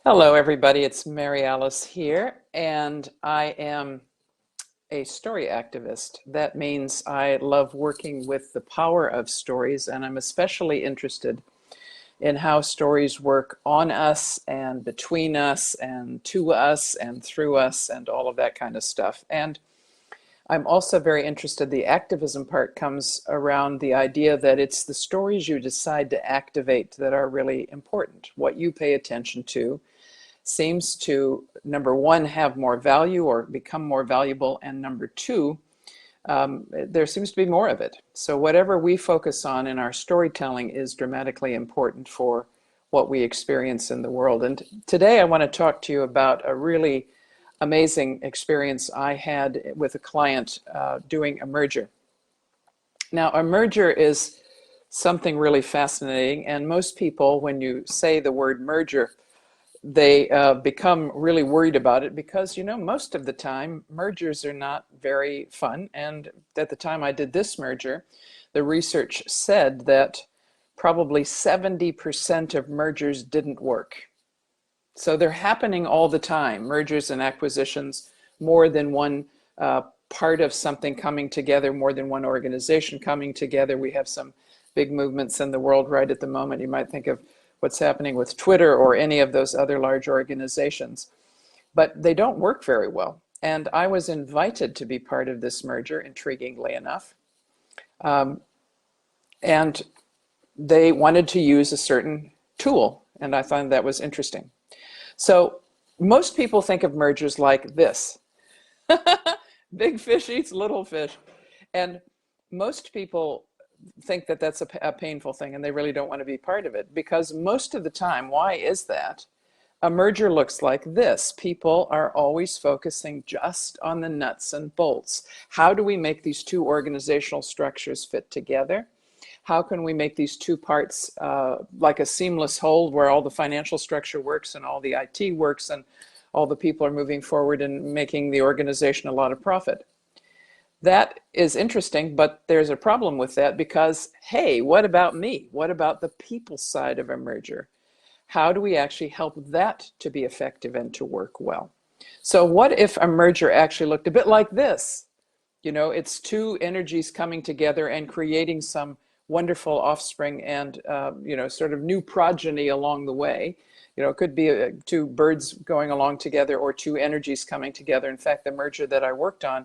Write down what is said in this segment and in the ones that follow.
Hello, everybody. It's Mary Alice here, and I am a story activist. That means I love working with the power of stories, and I'm especially interested in how stories work on us and between us and to us and through us and all of that kind of stuff. And I'm also very interested, the activism part comes around the idea that it's the stories you decide to activate that are really important, what you pay attention to seems to, number one, have more value or become more valuable, and number two, there seems to be more of it. So whatever we focus on in our storytelling is dramatically important for what we experience in the world. And today I want to talk to you about a really amazing experience I had with a client doing a merger. Now, a merger is something really fascinating, and most people, when you say the word merger, they become really worried about it because, most of the time mergers are not very fun. And at the time I did this merger, the research said that probably 70% of mergers didn't work. So they're happening all the time, mergers and acquisitions, more than one part of something coming together, more than one organization coming together. We have some big movements in the world right at the moment. You might think of what's happening with Twitter or any of those other large organizations, but they don't work very well. And I was invited to be part of this merger, intriguingly enough. And they wanted to use a certain tool, and I found that was interesting. So most people think of mergers like this. Big fish eats little fish. And most people think that that's a painful thing, and they really don't want to be part of it, because most of the time, why is that? A merger looks like this. People are always focusing just on the nuts and bolts. How do we make these two organizational structures fit together? How can we make these two parts like a seamless whole where all the financial structure works and all the IT works and all the people are moving forward and making the organization a lot of profit? That is interesting, but there's a problem with that because, hey, what about me? What about the people side of a merger? How do we actually help that to be effective and to work well? So what if a merger actually looked a bit like this? It's two energies coming together and creating some wonderful offspring and, sort of new progeny along the way. It could be two birds going along together or two energies coming together. In fact, the merger that I worked on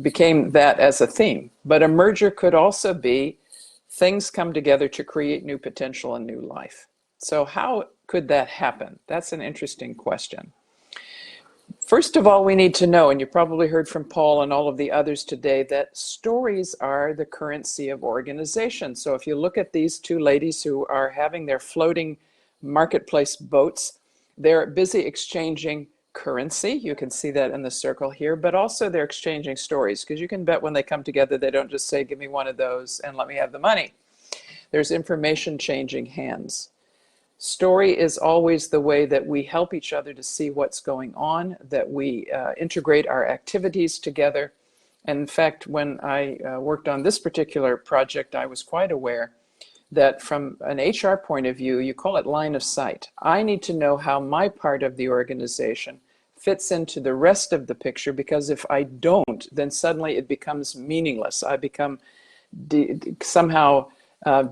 became that as a theme. But a merger could also be things come together to create new potential and new life. So how could that happen? That's an interesting question. First of all, we need to know, and you probably heard from Paul and all of the others today, that stories are the currency of organization. So if you look at these two ladies who are having their floating marketplace boats, they're busy exchanging currency. You can see that in the circle here, but also they're exchanging stories, because you can bet when they come together, they don't just say, give me one of those and let me have the money. There's information changing hands. Story is always the way that we help each other to see what's going on, that we integrate our activities together. And in fact, when I worked on this particular project, I was quite aware that from an HR point of view, you call it line of sight. I need to know how my part of the organization fits into the rest of the picture, because if I don't, then suddenly it becomes meaningless. I become somehow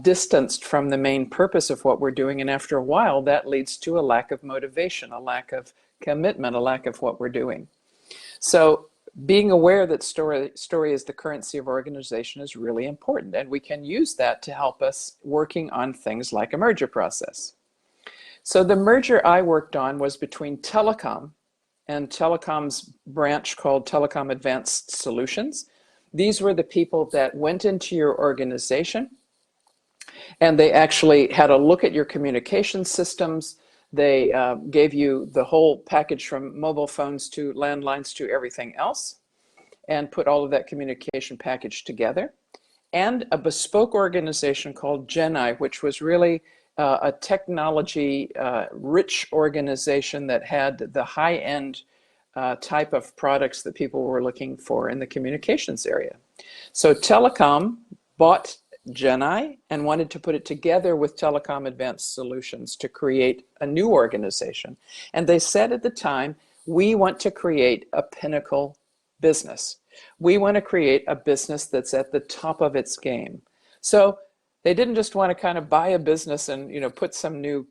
distanced from the main purpose of what we're doing, and after a while that leads to a lack of motivation, a lack of commitment, a lack of what we're doing. So being aware that story is the currency of organization is really important, and we can use that to help us working on things like a merger process. So the merger I worked on was between telecom and telecom's branch called Telecom Advanced Solutions. These were the people that went into your organization and they actually had a look at your communication systems. They gave you the whole package from mobile phones to landlines to everything else, and put all of that communication package together. And a bespoke organization called GenI, which was really a technology rich organization that had the high-end type of products that people were looking for in the communications area. So telecom bought Gen and wanted to put it together with Telecom Advanced Solutions to create a new organization. And they said at the time, we want to create a pinnacle business. We want to create a business that's at the top of its game. So they didn't just want to kind of buy a business and put some new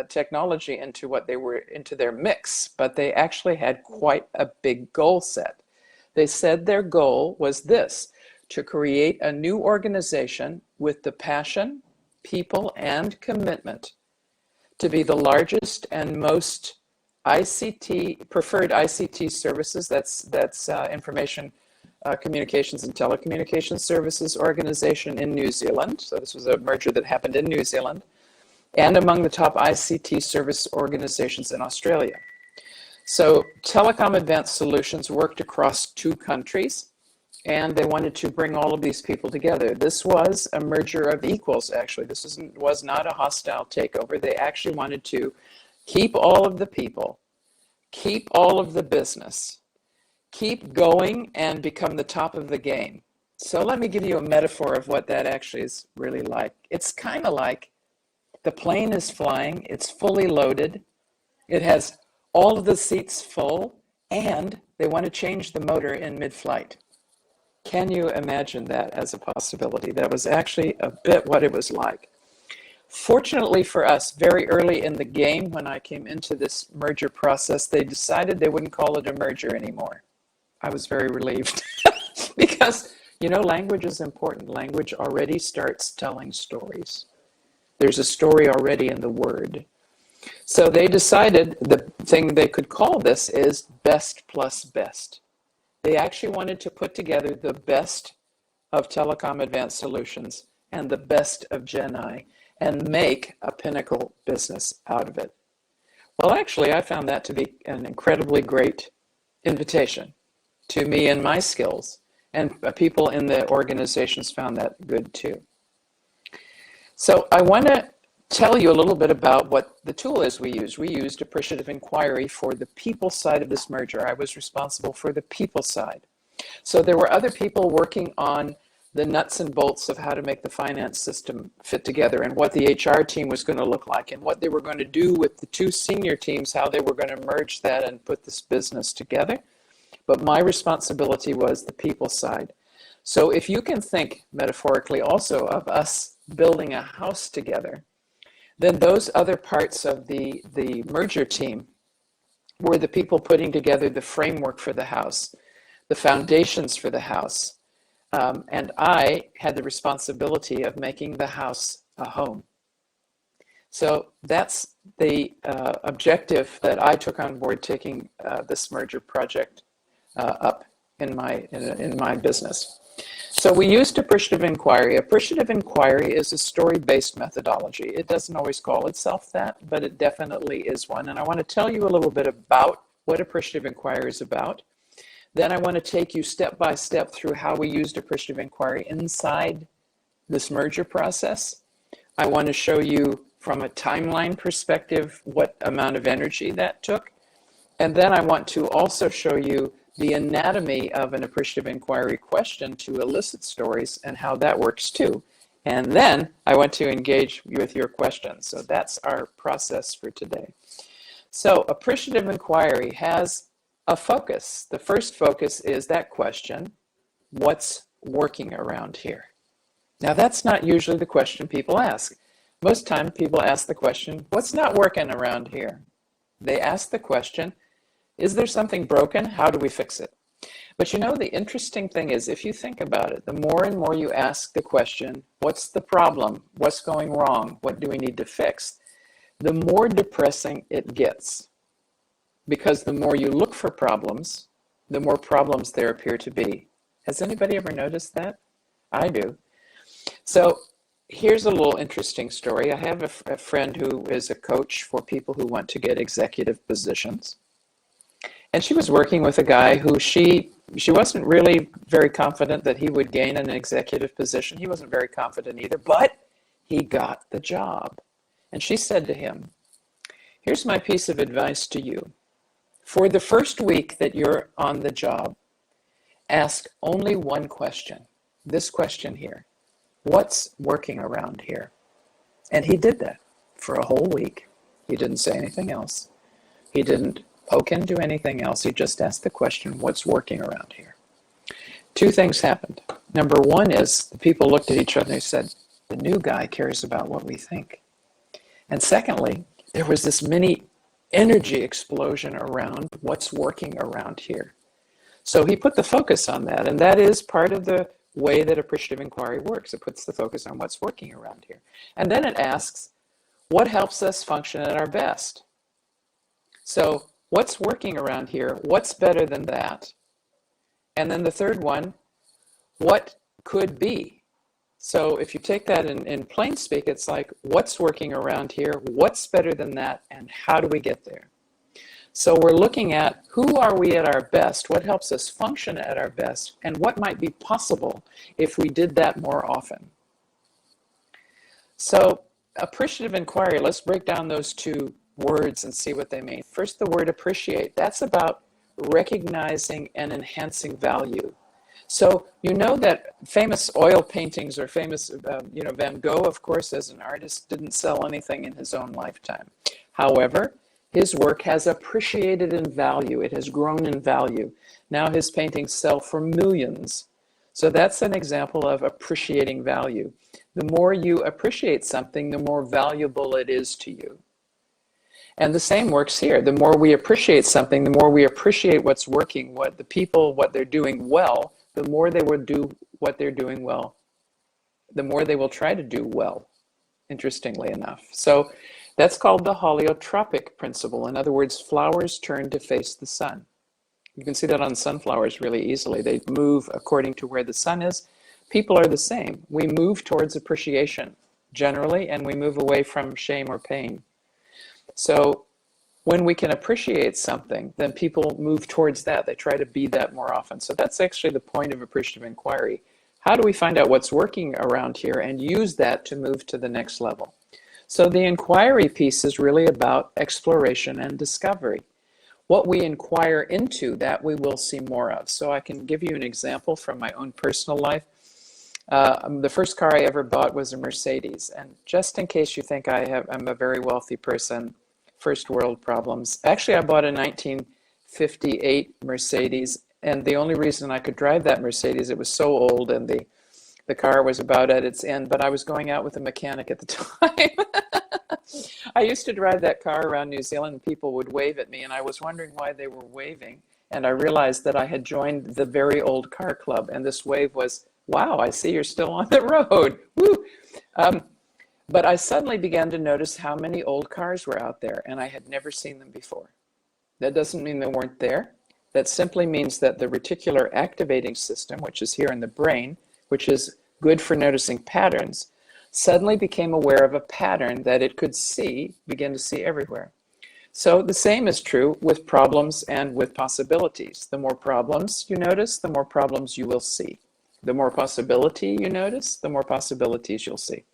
technology into their mix, but they actually had quite a big goal set. They said their goal was this: to create a new organization with the passion, people, and commitment to be the largest and most preferred ICT services, that's information communications and telecommunications services organization in New Zealand. So this was a merger that happened in New Zealand, and among the top ICT service organizations in Australia. So Telecom Advanced Solutions worked across 2 countries, and they wanted to bring all of these people together. This was a merger of equals, actually. This was not a hostile takeover. They actually wanted to keep all of the people, keep all of the business, keep going, and become the top of the game. So let me give you a metaphor of what that actually is really like. It's kind of like the plane is flying, it's fully loaded, it has all of the seats full, and they want to change the motor in mid-flight. Can you imagine that as a possibility? That was actually a bit what it was like. Fortunately for us, very early in the game, when I came into this merger process, they decided they wouldn't call it a merger anymore. I was very relieved because, language is important. Language already starts telling stories. There's a story already in the word. So they decided the thing they could call this is best plus best. They actually wanted to put together the best of Telecom Advanced Solutions and the best of Gen and make a pinnacle business out of it. Well, actually, I found that to be an incredibly great invitation to me and my skills, and people in the organizations found that good too. So I want to tell you a little bit about what the tool is we use. We used Appreciative Inquiry for the people side of this merger. I was responsible for the people side. So there were other people working on the nuts and bolts of how to make the finance system fit together, and what the HR team was going to look like, and what they were going to do with the 2 senior teams, how they were going to merge that and put this business together. But my responsibility was the people side. So if you can think metaphorically also of us building a house together, then those other parts of the merger team were the people putting together the framework for the house, the foundations for the house. And I had the responsibility of making the house a home. So that's the objective that I took on board taking this merger project up in my business. So we used Appreciative Inquiry. Appreciative Inquiry is a story-based methodology. It doesn't always call itself that, but it definitely is one. And I want to tell you a little bit about what Appreciative Inquiry is about. Then I want to take you step by step through how we used Appreciative Inquiry inside this merger process. I want to show you from a timeline perspective what amount of energy that took. And then I want to also show you the anatomy of an Appreciative Inquiry question to elicit stories and how that works too. And then I want to engage with your questions. So that's our process for today. So Appreciative Inquiry has a focus. The first focus is that question: what's working around here? Now that's not usually the question people ask. Most time people ask the question, what's not working around here? They ask the question, is there something broken? How do we fix it? But the interesting thing is, if you think about it, the more and more you ask the question, what's the problem? What's going wrong? What do we need to fix? The more depressing it gets. Because the more you look for problems, the more problems there appear to be. Has anybody ever noticed that? I do. So here's a little interesting story. I have a friend who is a coach for people who want to get executive positions. And she was working with a guy who she wasn't really very confident that he would gain an executive position. He wasn't very confident either, but he got the job. And she said to him, here's my piece of advice to you. For the first week that you're on the job, ask only one question. This question here. what's working around here? And he did that for a whole week. He didn't say anything else. He didn't poke into anything else. He just asked the question, what's working around here? Two things happened. Number one is the people looked at each other and they said, the new guy cares about what we think. And secondly, there was this mini energy explosion around what's working around here. So he put the focus on that, and that is part of the way that appreciative inquiry works. It puts the focus on what's working around here. And then it asks, what helps us function at our best? So what's working around here? What's better than that? And then the third one, what could be? So if you take that in plain speak, it's like, what's working around here? What's better than that? And how do we get there? So we're looking at who are we at our best? What helps us function at our best? And what might be possible if we did that more often? So appreciative inquiry, let's break down those two words and see what they mean. First, the word appreciate. That's about recognizing and enhancing value. So you know that famous oil paintings or famous, Van Gogh, of course, as an artist, didn't sell anything in his own lifetime. However, his work has appreciated in value. It has grown in value. Now his paintings sell for millions. So that's an example of appreciating value. The more you appreciate something, the more valuable it is to you. And the same works here. The more we appreciate something, the more we appreciate what's working, what the people, what they're doing well, the more they will do what they're doing well, the more they will try to do well, interestingly enough. So that's called the Holotropic Principle. In other words, flowers turn to face the sun. You can see that on sunflowers really easily. They move according to where the sun is. People are the same. We move towards appreciation generally, and we move away from shame or pain. So when we can appreciate something, then people move towards that. They try to be that more often. So that's actually the point of appreciative inquiry. How do we find out what's working around here and use that to move to the next level? So the inquiry piece is really about exploration and discovery. What we inquire into, that we will see more of. So I can give you an example from my own personal life. The first car I ever bought was a Mercedes. And just in case you think I'm a very wealthy person, first world problems. Actually, I bought a 1958 Mercedes. And the only reason I could drive that Mercedes, it was so old and the car was about at its end, but I was going out with a mechanic at the time. I used to drive that car around New Zealand and people would wave at me and I was wondering why they were waving. And I realized that I had joined the very old car club and this wave was, wow, I see you're still on the road. Woo! But I suddenly began to notice how many old cars were out there and I had never seen them before. That doesn't mean they weren't there. That simply means that the reticular activating system, which is here in the brain, which is good for noticing patterns, suddenly became aware of a pattern that it could begin to see everywhere. So the same is true with problems and with possibilities. The more problems you notice, the more problems you will see. The more possibility you notice, the more possibilities you'll see.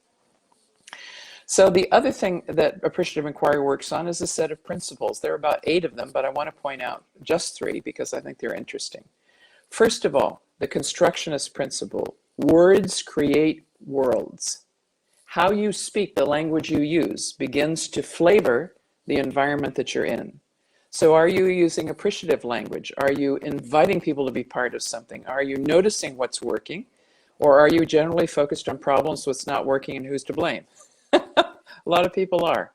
So the other thing that appreciative inquiry works on is a set of principles. There are about 8 of them, but I want to point out just 3 because I think they're interesting. First of all, the constructionist principle. Words create worlds. How you speak, the language you use, begins to flavor the environment that you're in. So are you using appreciative language? Are you inviting people to be part of something? Are you noticing what's working? Or are you generally focused on problems, what's not working, and who's to blame? A lot of people are.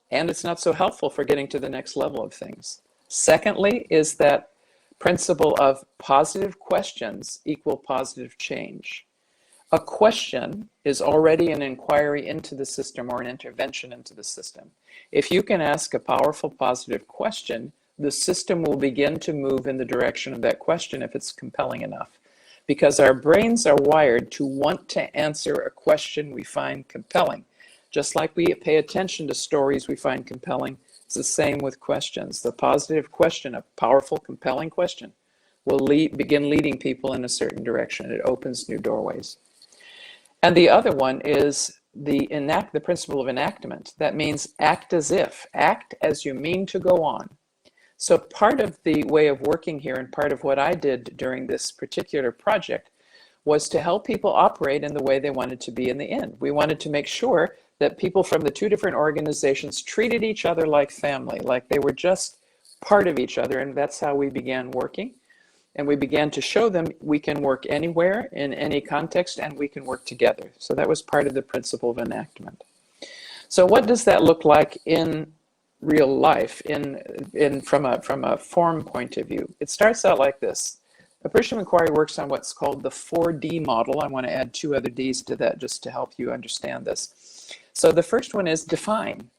And it's not so helpful for getting to the next level of things. Secondly, is that principle of positive questions equal positive change. A question is already an inquiry into the system or an intervention into the system. If you can ask a powerful positive question, the system will begin to move in the direction of that question if it's compelling enough. Because our brains are wired to want to answer a question we find compelling. Just like we pay attention to stories we find compelling, it's the same with questions. The positive question, a powerful, compelling question, will begin leading people in a certain direction. It opens new doorways. And the other one is the principle of enactment. That means act as if, act as you mean to go on. So part of the way of working here and part of what I did during this particular project was to help people operate in the way they wanted to be in the end. We wanted to make sure that people from the two different organizations treated each other like family, like they were just part of each other, and that's how we began working. And we began to show them we can work anywhere, in any context, and we can work together. So that was part of the principle of enactment. So what does that look like in real life, from a form point of view? It starts out like this. Appreciative Inquiry works on what's called the 4D model. I want to add 2 other Ds to that just to help you understand this. So the first one is define.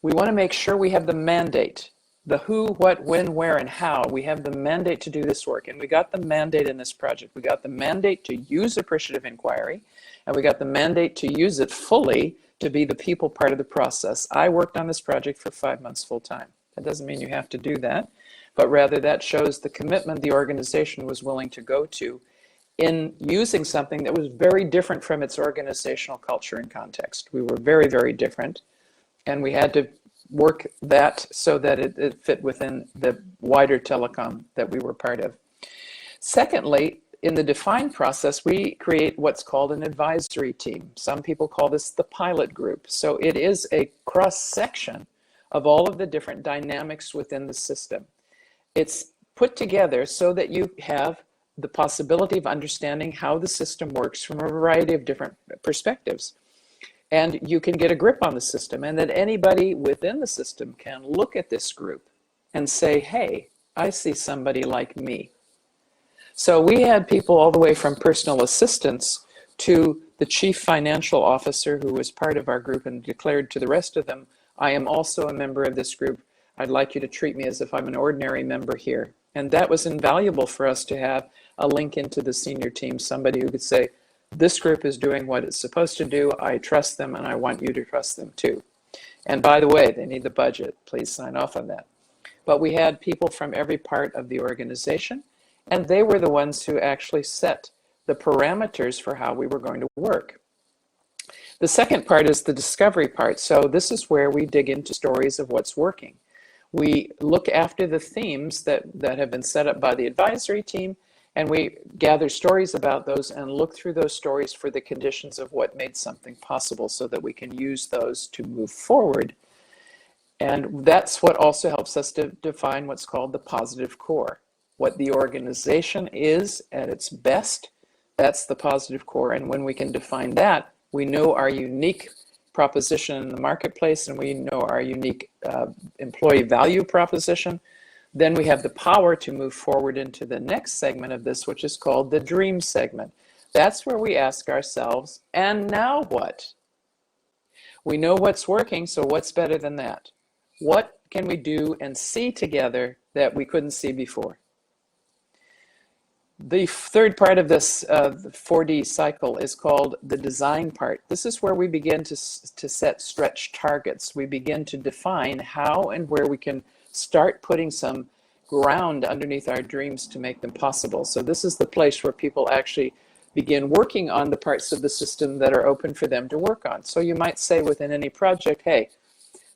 We want to make sure we have the mandate. The who, what, when, where, and how. We have the mandate to do this work. And we got the mandate in this project. We got the mandate to use Appreciative Inquiry, and we got the mandate to use it fully to be the people part of the process. I worked on this project for 5 months full time. That doesn't mean you have to do that, but rather that shows the commitment the organization was willing to go to in using something that was very different from its organizational culture and context. We were very, very different, and we had to work that so that it fit within the wider telecom that we were part of. Secondly, in the define process, we create what's called an advisory team. Some people call this the pilot group. So it is a cross-section of all of the different dynamics within the system. It's put together so that you have the possibility of understanding how the system works from a variety of different perspectives. And you can get a grip on the system, and that anybody within the system can look at this group and say, hey, I see somebody like me. So we had people all the way from personal assistants to the chief financial officer, who was part of our group and declared to the rest of them, I am also a member of this group. I'd like you to treat me as if I'm an ordinary member here. And that was invaluable for us to have a link into the senior team, somebody who could say, this group is doing what it's supposed to do. I trust them, and I want you to trust them too. And by the way, they need the budget. Please sign off on that. But we had people from every part of the organization, and they were the ones who actually set the parameters for how we were going to work. The second part is the discovery part. So this is where we dig into stories of what's working. We look after the themes that have been set up by the advisory team, and we gather stories about those and look through those stories for the conditions of what made something possible so that we can use those to move forward. And that's what also helps us to define what's called the positive core. What the organization is at its best, that's the positive core. And when we can define that, we know our unique proposition in the marketplace, and we know our unique employee value proposition. Then we have the power to move forward into the next segment of this, which is called the dream segment. That's where we ask ourselves, and now what? We know what's working, so what's better than that? What can we do and see together that we couldn't see before? The third part of this 4D cycle is called the design part. This is where we begin to set stretch targets. We begin to define how and where we can start putting some ground underneath our dreams to make them possible. So this is the place where people actually begin working on the parts of the system that are open for them to work on. So you might say within any project, hey,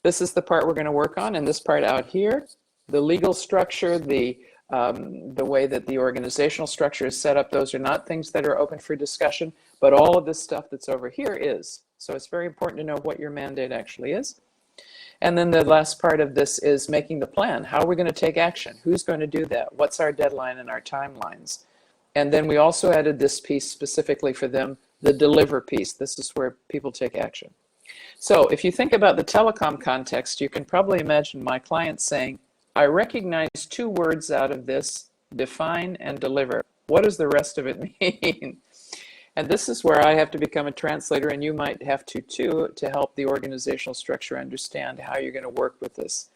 this is the part we're going to work on, and this part out here, the legal structure, the way that the organizational structure is set up, those are not things that are open for discussion, but all of this stuff that's over here is. So it's very important to know what your mandate actually is. And then the last part of this is making the plan. How are we going to take action? Who's going to do that? What's our deadline and our timelines? And then we also added this piece specifically for them, the deliver piece. This is where people take action. So if you think about the telecom context, you can probably imagine my client saying, I recognize 2 words out of this, define and deliver. What does the rest of it mean? And this is where I have to become a translator, and you might have to too, to help the organizational structure understand how you're going to work with this.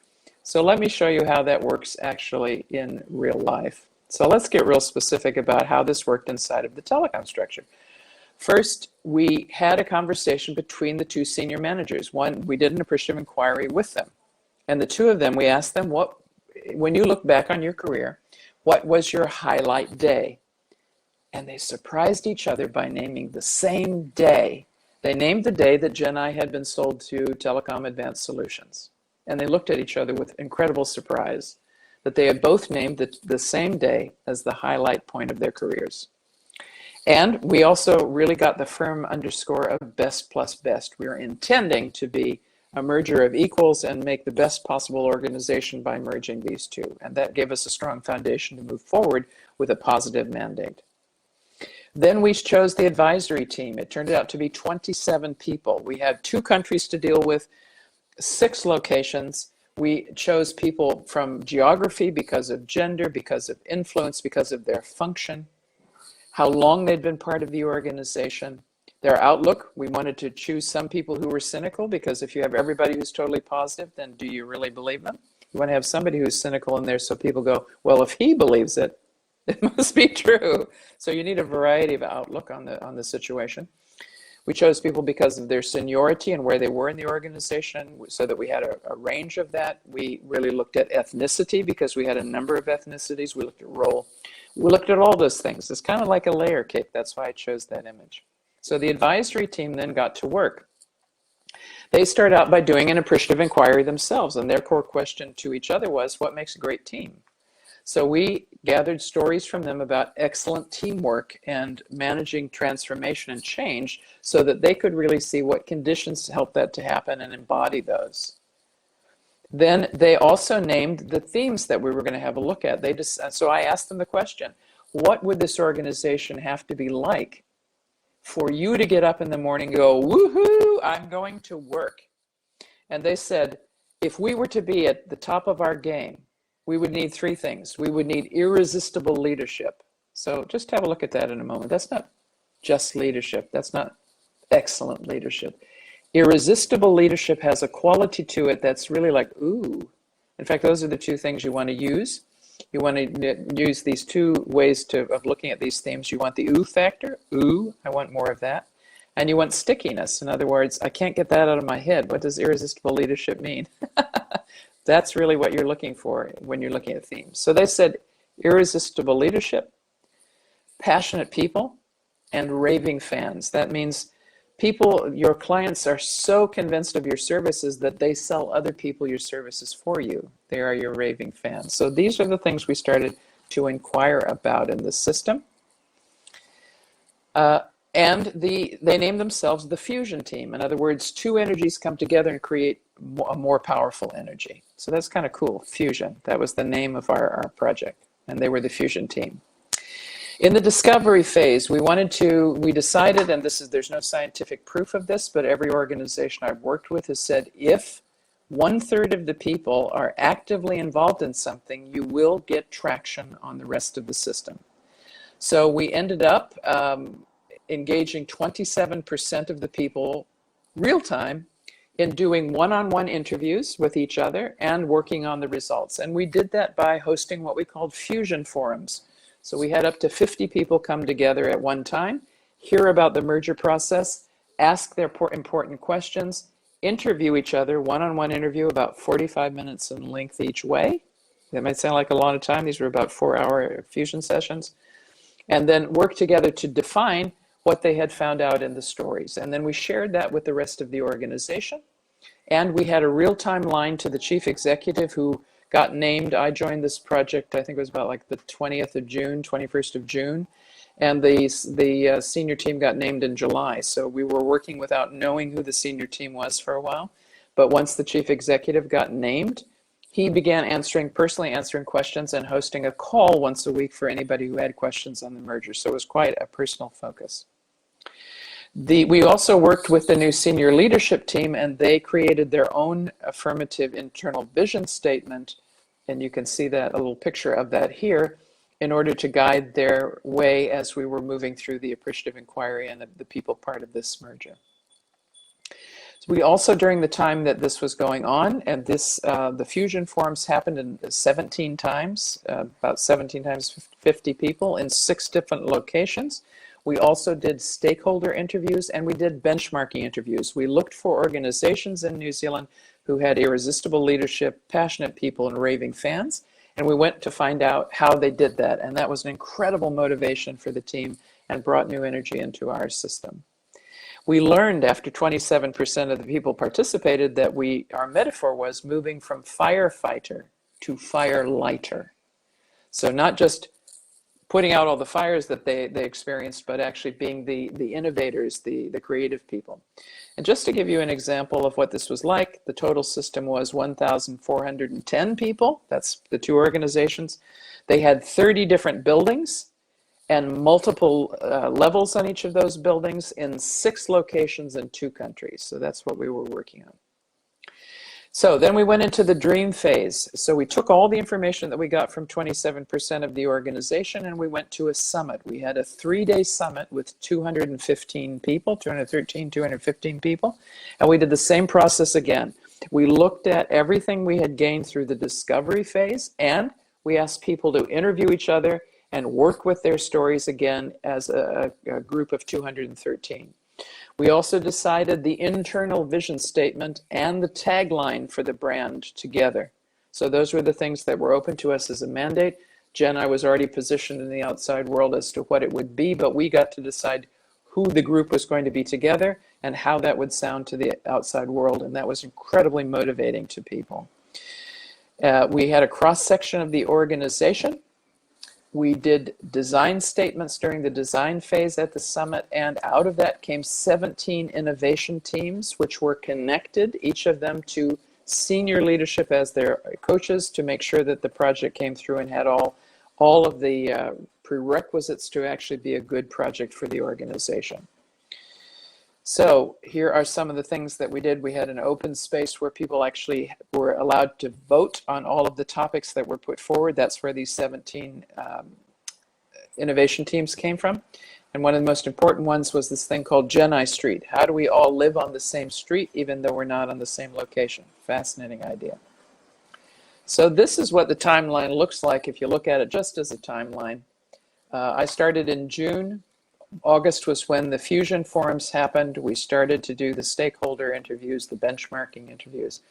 So let me show you how that works actually in real life. So let's get real specific about how this worked inside of the telecom structure. First, we had a conversation between the 2 senior managers. One, we did an appreciative inquiry with them. And the 2 of them, we asked them, when you look back on your career, what was your highlight day? And they surprised each other by naming the same day. They named the day that Gen I had been sold to Telecom Advanced Solutions. And they looked at each other with incredible surprise that they had both named the same day as the highlight point of their careers. And we also really got the firm underscore of best plus best. We are intending to be a merger of equals and make the best possible organization by merging these two. And that gave us a strong foundation to move forward with a positive mandate. Then we chose the advisory team. It turned out to be 27 people. We had 2 countries to deal with, 6 locations. We chose people from geography because of gender, because of influence, because of their function, how long they'd been part of the organization, their outlook. We wanted to choose some people who were cynical, because if you have everybody who's totally positive, then do you really believe them? You want to have somebody who's cynical in there so people go, well, if he believes it, it must be true. So you need a variety of outlook on the situation. We chose people because of their seniority and where they were in the organization, so that we had a range of that. We really looked at ethnicity because we had a number of ethnicities. We looked at role. We looked at all those things. It's kind of like a layer cake. That's why I chose that image. So the advisory team then got to work. They started out by doing an appreciative inquiry themselves, and their core question to each other was, what makes a great team? So we gathered stories from them about excellent teamwork and managing transformation and change, so that they could really see what conditions help that to happen and embody those. Then they also named the themes that we were going to have a look at. So I asked them the question, what would this organization have to be like for you to get up in the morning and go, woohoo, I'm going to work? And they said, if we were to be at the top of our game, we would need 3 things. We would need irresistible leadership. So just have a look at that in a moment. That's not just leadership. That's not excellent leadership. Irresistible leadership has a quality to it that's really like, ooh. In fact, those are the 2 things you want to use. You want to use these 2 ways of looking at these themes. You want the ooh factor. Ooh, I want more of that. And you want stickiness. In other words, I can't get that out of my head. What does irresistible leadership mean? That's really what you're looking for when you're looking at themes. So they said irresistible leadership, passionate people, and raving fans. That means people, your clients are so convinced of your services that they sell other people your services for you. They are your raving fans. So these are the things we started to inquire about in the system. And they named themselves the fusion team. In other words, 2 energies come together and create a more powerful energy. So that's kind of cool, fusion. That was the name of our project, and they were the fusion team. In the discovery phase, we decided, and there's no scientific proof of this, but every organization I've worked with has said, if 1/3 of the people are actively involved in something, you will get traction on the rest of the system. So we ended up engaging 27% of the people real time in doing one-on-one interviews with each other and working on the results. And we did that by hosting what we called fusion forums. So we had up to 50 people come together at one time, hear about the merger process, ask their important questions, interview each other, one-on-one interview, about 45 minutes in length each way. That might sound like a lot of time. These were about 4-hour fusion sessions. And then work together to define what they had found out in the stories. And then we shared that with the rest of the organization. And we had a real-time line to the chief executive who got named. I joined this project, I think it was about like the 20th of June, 21st of June. And the senior team got named in July. So we were working without knowing who the senior team was for a while. But once the chief executive got named, he began personally answering questions and hosting a call once a week for anybody who had questions on the merger. So it was quite a personal focus. We also worked with the new senior leadership team, and they created their own affirmative internal vision statement. And you can see that, a little picture of that here, in order to guide their way as we were moving through the appreciative inquiry and the people part of this merger. So we also, during the time that this was going on, and the fusion forums happened in 17 times, about 17 times 50 people in 6 different locations. We also did stakeholder interviews, and we did benchmarking interviews. We looked for organizations in New Zealand who had irresistible leadership, passionate people, and raving fans. And we went to find out how they did that. And that was an incredible motivation for the team and brought new energy into our system. We learned after 27% of the people participated that our metaphor was moving from firefighter to firelighter. So not just putting out all the fires that they experienced, but actually being the innovators, the creative people. And just to give you an example of what this was like, the total system was 1,410 people. That's the two organizations. They had 30 different buildings and multiple levels on each of those buildings in 6 locations in 2 countries. So that's what we were working on. So then we went into the dream phase. So we took all the information that we got from 27% of the organization and we went to a summit. We had a 3-day summit with 215 people, 215 people. And we did the same process again. We looked at everything we had gained through the discovery phase, and we asked people to interview each other and work with their stories again as a group of 213. We also decided the internal vision statement and the tagline for the brand together. So those were the things that were open to us as a mandate. Jen, I was already positioned in the outside world as to what it would be, but we got to decide who the group was going to be together and how that would sound to the outside world. And that was incredibly motivating to people. We had a cross-section of the organization. We did design statements during the design phase at the summit, and out of that came 17 innovation teams, which were connected, each of them to senior leadership as their coaches to make sure that the project came through and had all of the prerequisites to actually be a good project for the organization. So here are some of the things that we did. We had an open space where people actually were allowed to vote on all of the topics that were put forward. That's where these 17 innovation teams came from. And one of the most important ones was this thing called Jedi Street. How do we all live on the same street even though we're not on the same location? Fascinating idea. So this is what the timeline looks like if you look at it just as a timeline. I started in June. August was when the fusion forums happened. We started to do the stakeholder interviews, the benchmarking interviews.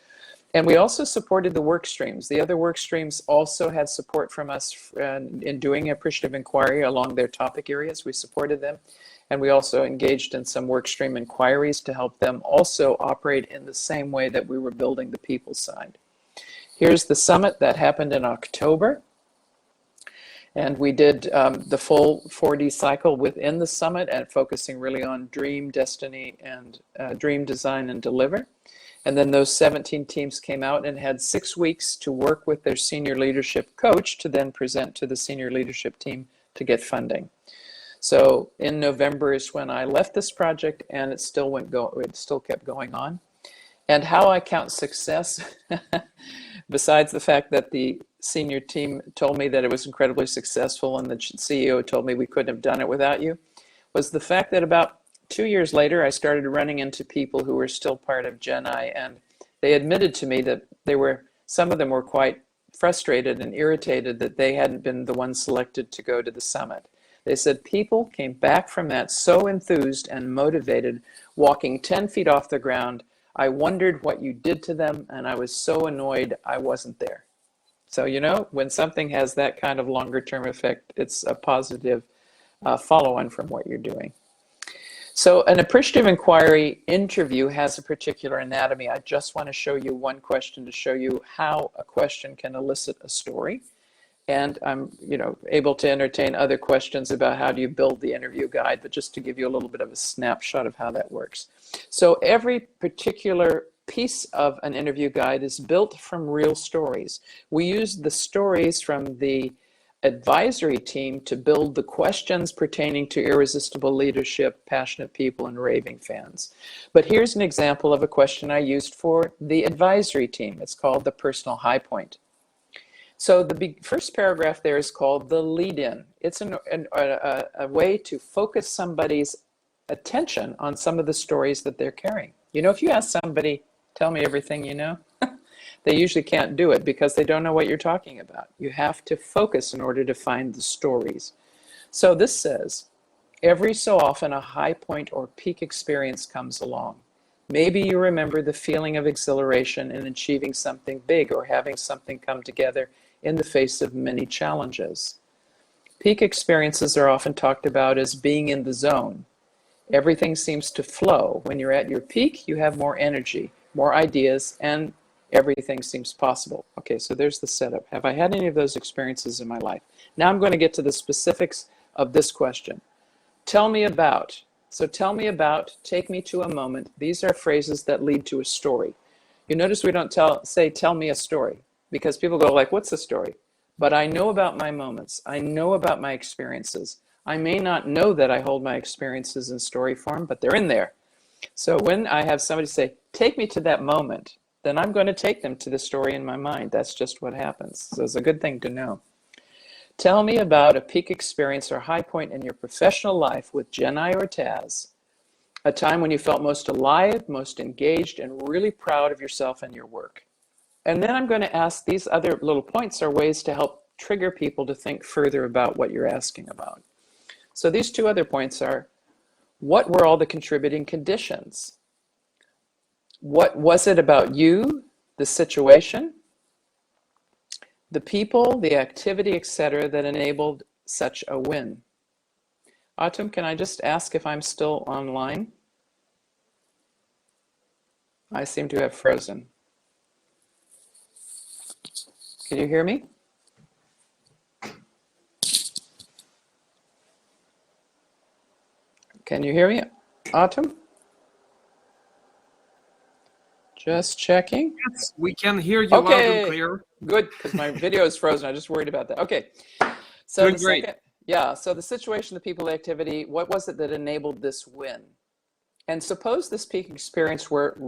And we also supported the work streams. The other work streams also had support from us in doing appreciative inquiry along their topic areas. We supported them. And we also engaged in some work stream inquiries to help them also operate in the same way that we were building the people side. Here's the summit that happened in October. And we did the full 4D cycle within the summit and focusing really on dream, destiny, and dream, design, and deliver. And then those 17 teams came out and had 6 weeks to work with their senior leadership coach to then present to the senior leadership team to get funding. So in November is when I left this project, and it still kept going on. And how I count success, besides the fact that the senior team told me that it was incredibly successful and the CEO told me we couldn't have done it without you, was the fact that about 2 years later, I started running into people who were still part of Gen I, and they admitted to me that some of them were quite frustrated and irritated that they hadn't been the ones selected to go to the summit. They said people came back from that so enthused and motivated, walking 10 feet off the ground. I wondered what you did to them, and I was so annoyed I wasn't there. So, you know, when something has that kind of longer term effect, it's a positive follow-on from what you're doing. So an appreciative inquiry interview has a particular anatomy. I just want to show you one question to show you how a question can elicit a story. And I'm, able to entertain other questions about how do you build the interview guide, but just to give you a little bit of a snapshot of how that works. So every particular piece of an interview guide is built from real stories. We use the stories from the advisory team to build the questions pertaining to irresistible leadership, passionate people, and raving fans. But here's an example of a question I used for the advisory team. It's called the personal high point. So the first paragraph there is called the lead-in. It's a way to focus somebody's attention on some of the stories that they're carrying. If you ask somebody, tell me everything you know, they usually can't do it because they don't know what you're talking about. You have to focus in order to find the stories. So this says, every so often a high point or peak experience comes along. Maybe you remember the feeling of exhilaration in achieving something big or having something come together in the face of many challenges. Peak experiences are often talked about as being in the zone. Everything seems to flow. When you're at your peak, you have more energy, more ideas, and everything seems possible. Okay, so there's the setup. Have I had any of those experiences in my life? Now I'm going to get to the specifics of this question. Tell me about. So tell me about, take me to a moment. These are phrases that lead to a story. You notice we don't say, tell me a story, because people go like, what's a story? But I know about my moments. I know about my experiences. I may not know that I hold my experiences in story form, but they're in there. So when I have somebody say, take me to that moment, then I'm going to take them to the story in my mind. That's just what happens. So it's a good thing to know. Tell me about a peak experience or high point in your professional life with Jenai or Taz, a time when you felt most alive, most engaged, and really proud of yourself and your work. And then I'm going to ask, these other little points are ways to help trigger people to think further about what you're asking about. So these two other points are, what were all the contributing conditions? What was it about you, the situation, the people, the activity, etc., that enabled such a win? Autumn, can I just ask if I'm still online? I seem to have frozen. Can you hear me? Can you hear me, Autumn? Just checking. Yes, we can hear you loud and clear. Good, because my video is frozen. I just worried about that. Okay, so Doing great. So the situation, the people, the activity, what was it that enabled this win? And suppose this peak experience were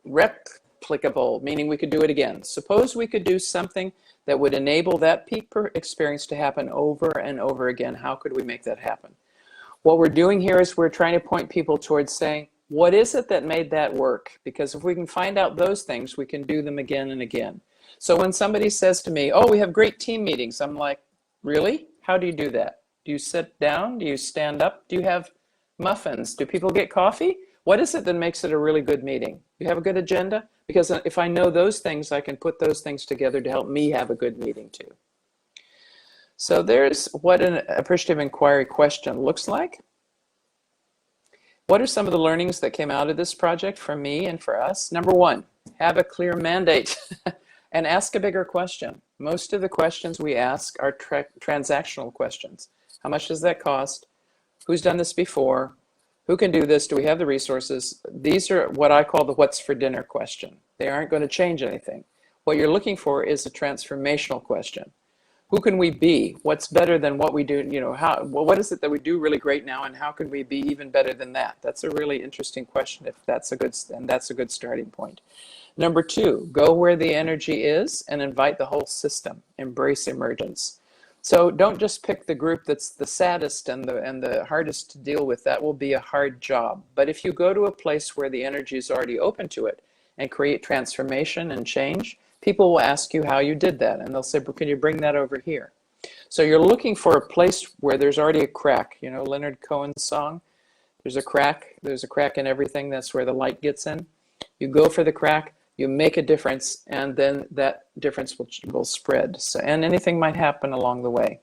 replicable, meaning we could do it again. Suppose we could do something that would enable that peak experience to happen over and over again. How could we make that happen? What we're doing here is we're trying to point people towards saying, what is it that made that work? Because if we can find out those things, we can do them again and again. So when somebody says to me, oh, we have great team meetings, I'm like, really? How do you do that? Do you sit down? Do you stand up? Do you have muffins? Do people get coffee? What is it that makes it a really good meeting? Do you have a good agenda? Because if I know those things, I can put those things together to help me have a good meeting too. So there's what an appreciative inquiry question looks like. What are some of the learnings that came out of this project for me and for us? Number one, have a clear mandate and ask a bigger question. Most of the questions we ask are transactional questions. How much does that cost? Who's done this before? Who can do this? Do we have the resources? These are what I call the what's for dinner question. They aren't going to change anything. What you're looking for is a transformational question. Who can we be? What's better than what we do? You know, what is it that we do really great now, and how can we be even better than that? That's a really interesting question. If that's a good, and that's a good starting point. Number two, go where the energy is and invite the whole system. Embrace emergence. So don't just pick the group that's the saddest and the hardest to deal with. That will be a hard job. But if you go to a place where the energy is already open to it and create transformation and change, people will ask you how you did that, and they'll say, can you bring that over here? So you're looking for a place where there's already a crack. You know Leonard Cohen's song, there's a crack in everything. That's where the light gets in. You go for the crack, you make a difference, and then that difference will spread. So, and anything might happen along the way.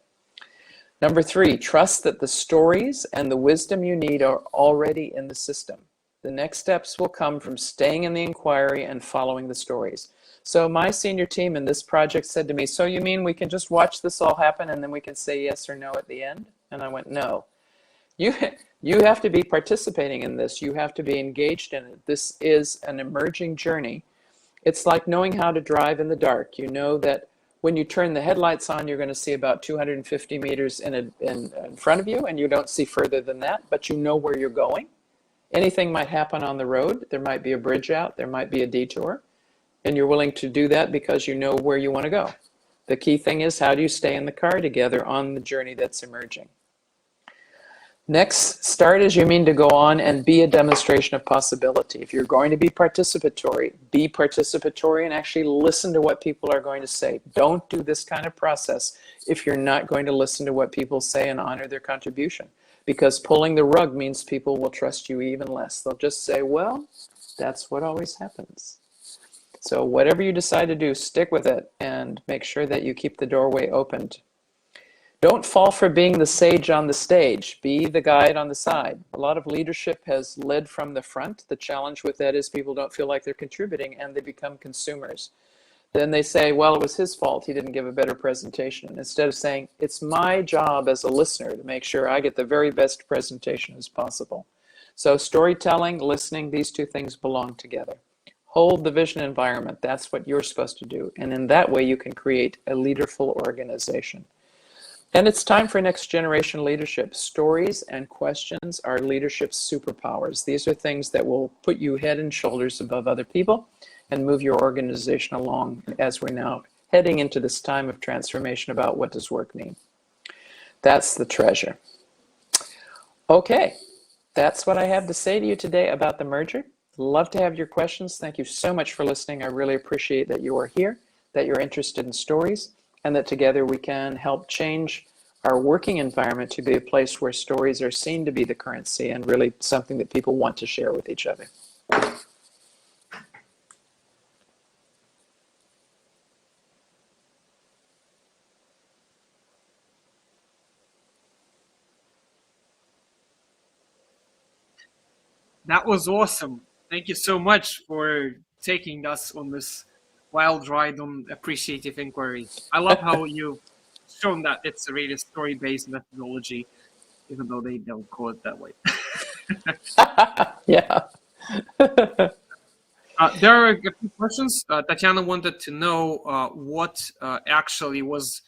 Number three, trust that the stories and the wisdom you need are already in the system. The next steps will come from staying in the inquiry and following the stories. So my senior team in this project said to me, so you mean we can just watch this all happen and then we can say yes or no at the end? And I went, no. You have to be participating in this. You have to be engaged in it. This is an emerging journey. It's like knowing how to drive in the dark. You know that when you turn the headlights on, you're going to see about 250 meters in front of you, and you don't see further than that, but you know where you're going. Anything might happen on the road. There might be a bridge out. There might be a detour. And you're willing to do that because you know where you want to go. The key thing is, how do you stay in the car together on the journey that's emerging? Next, start as you mean to go on and be a demonstration of possibility. If you're going to be participatory and actually listen to what people are going to say. Don't do this kind of process if you're not going to listen to what people say and honor their contribution. Because pulling the rug means people will trust you even less. They'll just say, well, that's what always happens. So whatever you decide to do, stick with it and make sure that you keep the doorway opened. Don't fall for being the sage on the stage. Be the guide on the side. A lot of leadership has led from the front. The challenge with that is people don't feel like they're contributing and they become consumers. Then they say, well, it was his fault. He didn't give a better presentation. Instead of saying, it's my job as a listener to make sure I get the very best presentation as possible. So storytelling, listening, these two things belong together. Hold the vision environment. That's what you're supposed to do. And in that way, you can create a leaderful organization. And it's time for next generation leadership. Stories and questions are leadership superpowers. These are things that will put you head and shoulders above other people and move your organization along as we're now heading into this time of transformation about what does work mean. That's the treasure. Okay, that's what I have to say to you today about the merger. Love to have your questions. Thank you so much for listening. I really appreciate that you are here, that you're interested in stories, and that together we can help change our working environment to be a place where stories are seen to be the currency and really something that people want to share with each other. That was awesome. Thank you so much for taking us on this wild ride on appreciative inquiry. I love how you've shown that it's a really story-based methodology, even though they don't call it that way. Yeah. There are a few questions. Tatiana wanted to know what actually was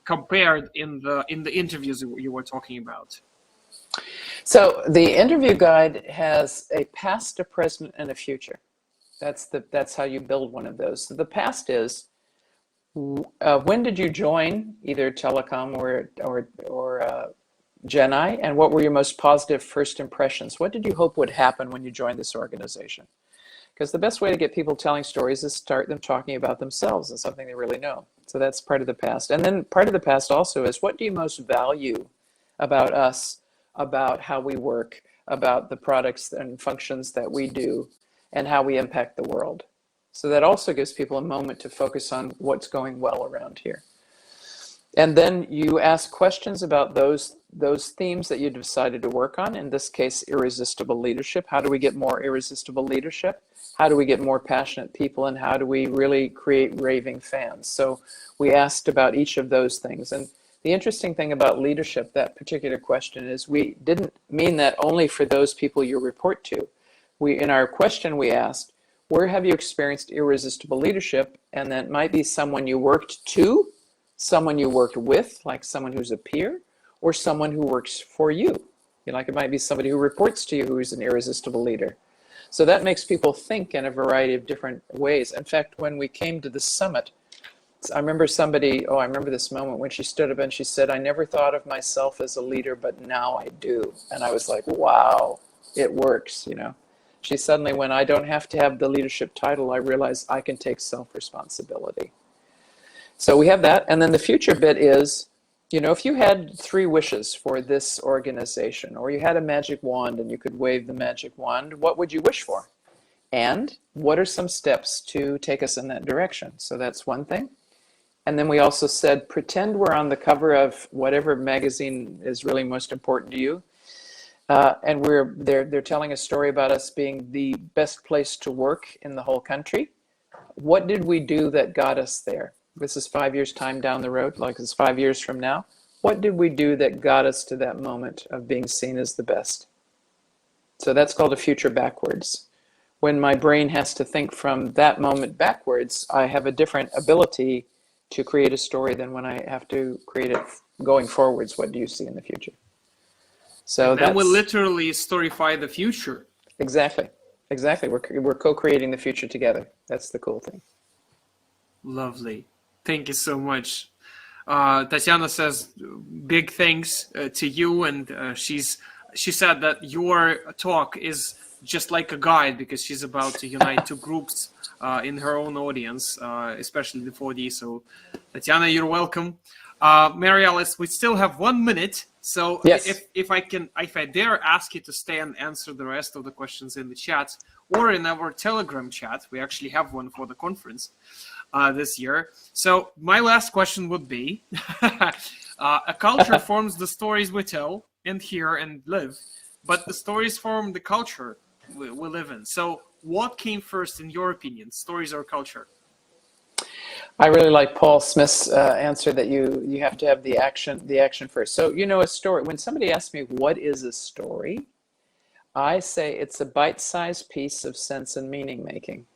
compared in the interviews you were talking about. So the interview guide has a past, a present, and a future. That's how you build one of those. So the past is when did you join either Telecom or Gen-I, and what were your most positive first impressions? What did you hope would happen when you joined this organization? Because the best way to get people telling stories is start them talking about themselves and something they really know. So that's part of the past. And then part of the past also is, what do you most value about us, about how we work, about the products and functions that we do, and how we impact the world? So that also gives people a moment to focus on what's going well around here. And then you ask questions about those themes that you decided to work on. In this case, irresistible leadership. How do we get more irresistible leadership? How do we get more passionate people? And how do we really create raving fans? So we asked about each of those things. And the interesting thing about leadership, that particular question, is we didn't mean that only for those people you report to. In our question, we asked, where have you experienced irresistible leadership? And that might be someone you worked to, someone you worked with, like someone who's a peer, or someone who works for you. Like it might be somebody who reports to you who's an irresistible leader. So that makes people think in a variety of different ways. In fact, when we came to the summit, I remember I remember this moment when she stood up and she said, I never thought of myself as a leader, but now I do. And I was like, wow, it works, She suddenly, when I don't have to have the leadership title, I realize I can take self-responsibility. So we have that. And then the future bit is, if you had 3 wishes for this organization, or you had a magic wand and you could wave the magic wand, what would you wish for? And what are some steps to take us in that direction? So that's one thing. And then we also said, pretend we're on the cover of whatever magazine is really most important to you. And they're telling a story about us being the best place to work in the whole country. What did we do that got us there? This is 5 years time down the road, like it's 5 years from now. What did we do that got us to that moment of being seen as the best? So that's called a future backwards. When my brain has to think from that moment backwards, I have a different ability to create a story than when I have to create it going forwards. What do you see in the future? So that will literally storify the future. Exactly. We're co-creating the future together. That's the cool thing. Lovely. Thank you so much. Tatiana says big thanks to you, and she said that your talk is just like a guide because she's about to unite 2 groups in her own audience, especially the 4D. So, Tatiana, you're welcome. Mary Alice, we still have 1 minute. So yes. if I dare ask you to stay and answer the rest of the questions in the chat or in our Telegram chat, we actually have one for the conference. this year. So my last question would be, a culture forms the stories we tell and hear and live, but the stories form the culture we live in. So what came first in your opinion, stories or culture? I really like Paul Smith's answer that you have to have the action first. So, a story, when somebody asks me, what is a story? I say it's a bite-sized piece of sense and meaning making.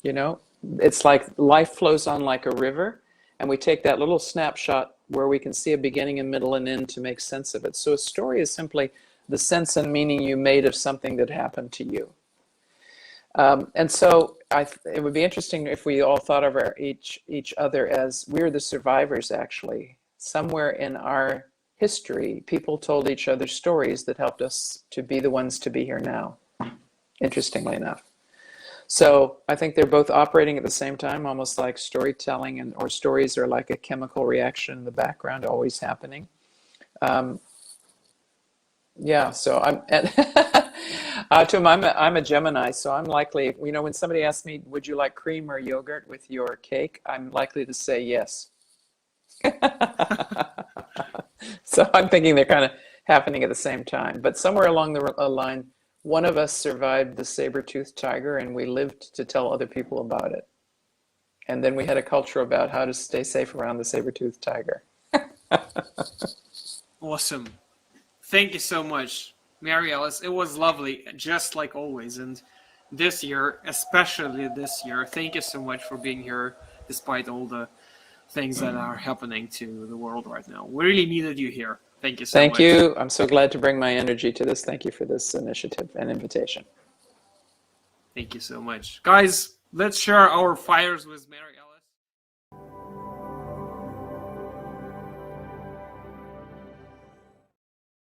It's like life flows on like a river, and we take that little snapshot where we can see a beginning, a middle, and end to make sense of it. So a story is simply the sense and meaning you made of something that happened to you. And so it would be interesting if we all thought of each other as we're the survivors, actually. Somewhere in our history, people told each other stories that helped us to be the ones to be here now, interestingly enough. So I think they're both operating at the same time, almost like storytelling or stories are like a chemical reaction in the background, always happening. Yeah, so I'm a Gemini, so I'm likely, when somebody asks me, would you like cream or yogurt with your cake? I'm likely to say yes. So I'm thinking they're kind of happening at the same time. But somewhere along the line, one of us survived the saber-toothed tiger, and we lived to tell other people about it. And then we had a culture about how to stay safe around the saber-toothed tiger. Awesome. Thank you so much, Mary Alice. It was lovely, just like always. And this year, especially this year, thank you so much for being here, despite all the things that are happening to the world right now. We really needed you here. Thank you so much. Thank you. I'm so glad to bring my energy to this. Thank you for this initiative and invitation. Thank you so much. Guys, let's share our fires with Mary Alice.